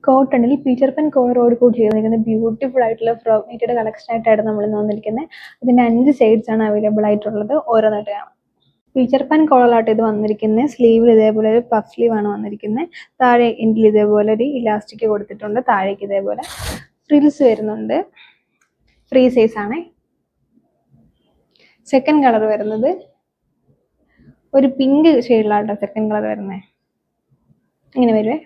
കോട്ടണിൽ Peter pan കോളറോട് കൂടി ചെയ്തിരിക്കുന്ന ബ്യൂട്ടിഫുൾ ആയിട്ടുള്ള ഫ്രോക്ക് നൈറ്റിയുടെ കളക്ഷൻ ആയിട്ടാണ് നമ്മൾ ഇന്ന് വന്നിരിക്കുന്നത്. ഇതിന്റെ 5 ഷെയ്ഡ്സ് ആണ് അവൈലബിൾ ആയിട്ടുള്ളത്. ഓരോന്നായിട്ട് കാണാം. പീറ്റർ പാൻ കോളറായിട്ട് ഇത് വന്നിരിക്കുന്നത്. സ്ലീവിൽ ഇതേപോലെ ഒരു പഫ് സ്ലീവ് ആണ് വന്നിരിക്കുന്നത്. താഴെ എൻഡിൽ ഇതേപോലെ ഒരു ഇലാസ്റ്റിക് കൊടുത്തിട്ടുണ്ട്. താഴേക്ക് ഇതേപോലെ ഫ്രിൽസ് വരുന്നുണ്ട്. ഫ്രീ സൈസ് ആണ്. സെക്കൻഡ് കളർ വരുന്നത് ഒരു പിങ്ക് ഷെയ്ഡിലാട്ടോ സെക്കൻഡ് കളർ വരുന്നത്. ഇങ്ങനെ വരുവേ.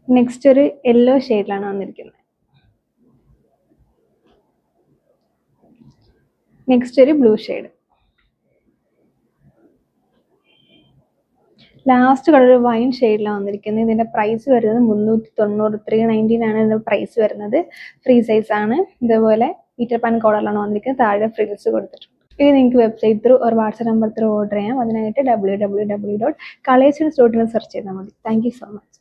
നെക്സ്റ്റ് ഒരു യെല്ലോ ഷെയ്ഡിലാണ് വന്നിരിക്കുന്നത്. നെക്സ്റ്റ് ഒരു blue shade. Last colour wine ഷെയ്ഡിലാണ് വന്നിരിക്കുന്നത്. ഇതിന്റെ പ്രൈസ് വരുന്നത് 390, 319 ആണ് ഇതിന്റെ പ്രൈസ് വരുന്നത്. ഫ്രീ സൈസ് ആണ്. ഇതേപോലെ പീറ്റർ പാൻ കോളറിലാണ് വന്നിരിക്കുന്നത്. താഴെ ഫ്രിൽസ് കൊടുത്തിട്ടുണ്ട്. ഇത് നിങ്ങൾക്ക് വെബ്സൈറ്റ് ത്രൂ ഒരു വാട്സ്ആപ്പ് നമ്പർ ത്രൂ ഓർഡർ ചെയ്യാം. അതിനായിട്ട് www.collections.in സെർച്ച് ചെയ്താൽ മതി. Thank you so much.